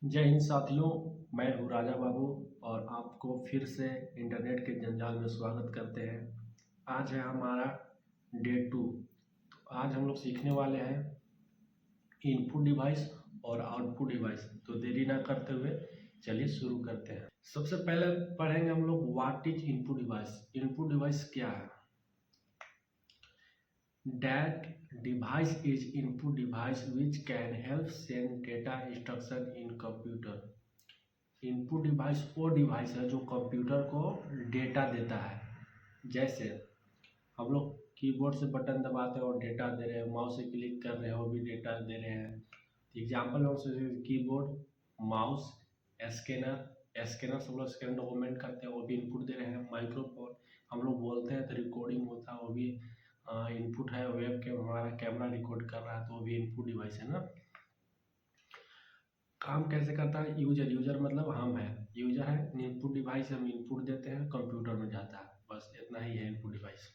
जय हिंद साथियों। मैं हूँ राजा बाबू और आपको फिर से इंटरनेट के जंजाल में स्वागत करते हैं। आज है हमारा डे 2। तो आज हम लोग सीखने वाले हैं इनपुट डिवाइस और आउटपुट डिवाइस। तो देरी ना करते हुए चलिए शुरू करते हैं। सबसे पहले पढ़ेंगे हम लोग what is input device. Input device क्या है? That device is input device which can help send data instruction in computer। Input device वो डिवाइस है जो कंप्यूटर को डेटा देता है। जैसे हम लोग कीबोर्ड से बटन दबाते हैं और डेटा दे रहे हैं, माउस से क्लिक कर रहे हैं वो भी डेटा दे रहे हैं। एग्जाम्पल में कीबोर्ड, माउस, स्कैनर से हम लोग स्कैन डॉक्यूमेंट करते हैं वो भी इनपुट दे रहे हैं। माइक्रोफोन हम लोग बोलते हैं तो रिकॉर्डिंग होता है वो भी इनपुट है। वेब के हमारा कैमरा रिकॉर्ड कर रहा है तो वो भी इनपुट डिवाइस है ना। काम कैसे करता है? यूजर मतलब हम है, यूजर है, इनपुट डिवाइस हम इनपुट देते हैं, कंप्यूटर में जाता है। बस इतना ही है इनपुट डिवाइस।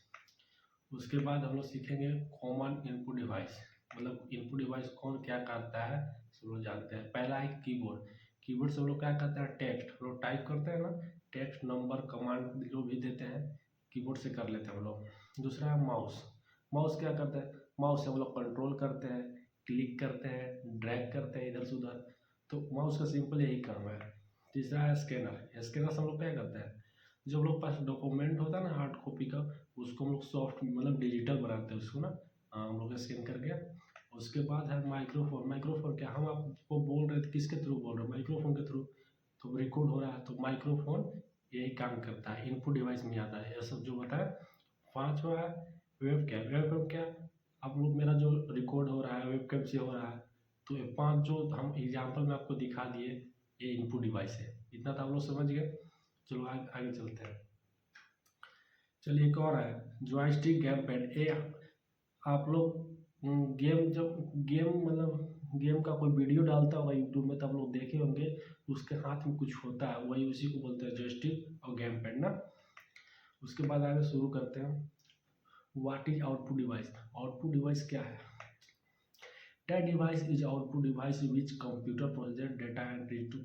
उसके बाद हम लोग सीखेंगे कॉमन इनपुट डिवाइस, मतलब इनपुट डिवाइस कौन क्या करता है सब लोग जानते हैं। पहला है कीबोर्ड। कीबोर्ड से हम लोग क्या करते हैं? टेक्स्ट हम लोग टाइप करते हैं ना, टेक्स्ट नंबर कमांड जो भी देते हैं कीबोर्ड से कर लेते हैं हम लोग। दूसरा है माउस। माउस क्या करता है? माउस से हम लोग कंट्रोल करते हैं, क्लिक करते हैं, ड्रैग करते हैं इधर से उधर। तो माउस का सिंपल यही काम है। तीसरा है स्कैनर। स्कैनर से हम लोग क्या करते हैं? जो हम लोग पास डॉक्यूमेंट होता है ना हार्ड कॉपी का, उसको हम लोग सॉफ्ट मतलब डिजिटल बनाते हैं उसको ना, हम लोग स्कैन करके। उसके बाद है माइक्रोफोन। माइक्रोफोन क्या, हम आपको बोल रहे थे किसके थ्रू बोल रहे हैं? माइक्रोफोन के थ्रू। तो रिकॉर्ड हो रहा है तो माइक्रोफोन यही काम करता है, इनपुट डिवाइस में आता है। ये सब जो बताया। पांचवा है वेब कैम। वेब कैम क्या, आप लोग मेरा जो रिकॉर्ड हो रहा है वेब कैम से हो रहा है। तो ये पांच जो हम एग्जाम्पल में आपको दिखा दिए ये इनपुट डिवाइस है। इतना तो आप लोग समझ गए। चलो आगे चलते हैं। चलिए एक और है जॉयस्टिक गेम पैड। ये आप लोग गेम जब गेम मतलब गेम का कोई वीडियो डालता होगा यूट्यूब में तब लोग देखे होंगे, उसके हाथ में कुछ होता है वही उसी को बोलते हैं जॉयस्टिक और गेम पैड ना। उसके बाद आगे शुरू करते हैं। What is output device? Output device क्या है? That device is output device which computer process data and read to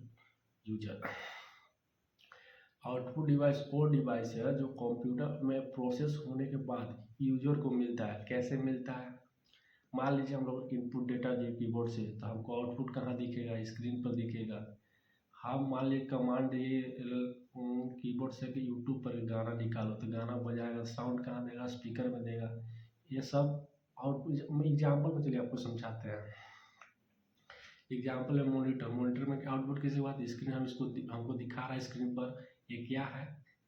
user। Output device वो डिवाइस है जो कंप्यूटर में प्रोसेस होने के बाद यूजर को मिलता है। कैसे मिलता है? मान लीजिए हम लोग इनपुट डेटा दिए कीबोर्ड से तो हमको आउटपुट कहाँ दिखेगा? स्क्रीन पर दिखेगा। हम मान लीजिए कमांड दिए कीबोर्ड से कि यूट्यूब पर गाना निकालो तो गाना बजाएगा। साउंड कहाँ देगा? स्पीकर में देगा। ये सब आउटपुट एग्जाम्पल में चलिए आपको समझाते हैं। एग्जाम्पल है मॉनिटर। मॉनिटर में आउटपुट किसी बात स्क्रीन हम इसको हमको दिखा रहा है स्क्रीन पर, ये क्या है?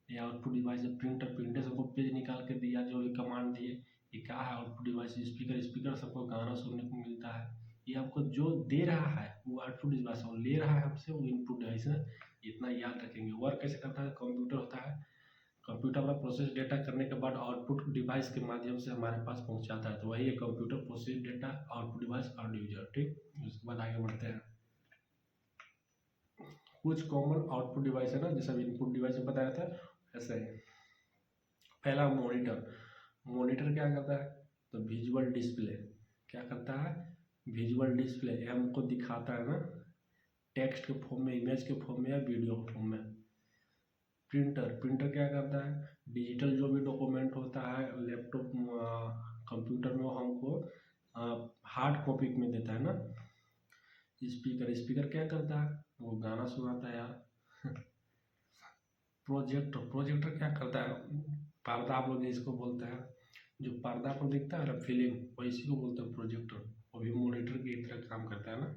ये आउटपुट डिवाइस है। प्रिंटर, प्रिंटर से हमको पेज निकाल के दिया जो भी कमांड दिए, ये क्या है? Output device. स्पीकर, स्पीकर से हमको गाना सुनने को मिलता है। ये हमको जो दे रहा है वो आउटपुट डिवाइस है, ले रहा है हमसे वो इनपुट डिवाइस है। इतना याद रखेंगे। वर्क कैसे करता है? कंप्यूटर होता है, कंप्यूटर में प्रोसेस डेटा करने के बाद आउटपुट डिवाइस के माध्यम से हमारे पास पहुंचाता है। तो वही है computer process data, output device और यूजर। ठीक, उसके बाद आगे बढ़ते हैं। कुछ कॉमन आउटपुट डिवाइस है ना, जैसे अभी इनपुट डिवाइस में बताया था ऐसे ही। पहला मॉनिटर। मॉनिटर क्या करता है? तो विजुअल डिस्प्ले। क्या करता है? Visual display. ये हमको दिखाता है ना टेक्स्ट के फॉर्म में, इमेज के फॉर्म में या वीडियो के फॉर्म में। प्रिंटर। प्रिंटर क्या करता है? डिजिटल जो भी डॉक्यूमेंट होता है लैपटॉप कंप्यूटर में वो हमको हार्ड कॉपी में देता है ना। स्पीकर। स्पीकर क्या करता है? वो गाना सुनाता है यार। प्रोजेक्टर। प्रोजेक्टर क्या करता है? पर्दा आप लोग इसको बोलते हैं, जो पर्दा पर दिखता है ना फिल्म, वो इसी को बोलते हैं प्रोजेक्टर। वो भी मॉनिटर की तरह काम करता है ना,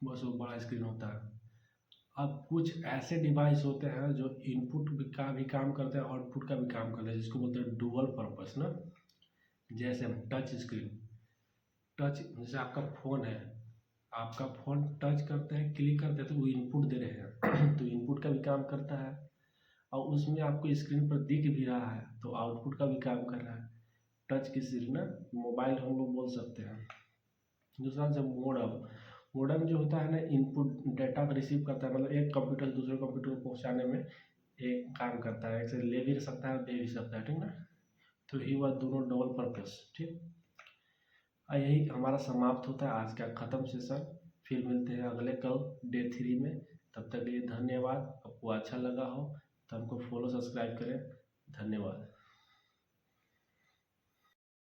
बस वो बड़ा स्क्रीन होता है। अब कुछ ऐसे डिवाइस होते हैं जो इनपुट का भी काम करते हैं आउटपुट का भी काम करते हैं, जिसको बोलते हैं डुअल पर्पस ना। जैसे हम टच स्क्रीन। टच जैसे आपका फ़ोन है, आपका फ़ोन टच करते हैं, क्लिक करते हैं तो वो इनपुट दे रहे हैं तो इनपुट का भी काम करता है। और उसमें आपको स्क्रीन पर दिख भी रहा है तो आउटपुट का भी काम कर रहा है। टच की स्क्रीन ना, मोबाइल हम लोग बोल सकते हैं। दूसरा जब मोडम। मोडम जो होता है ना इनपुट डेटा को रिसीव करता है, मतलब एक कंप्यूटर से दूसरे कंप्यूटर को पहुंचाने में एक काम करता है। एक से ले भी सकता है, दे भी सकता है, ठीक ना। तो ये हुआ दोनों डबल पर्पस। ठीक, और यही हमारा समाप्त होता है आज का ख़त्म सेशन। फिर मिलते हैं अगले कल डे 3 में। तब तक के लिए धन्यवाद। आपको अच्छा लगा हो तो हमको फॉलो सब्सक्राइब करें। धन्यवाद।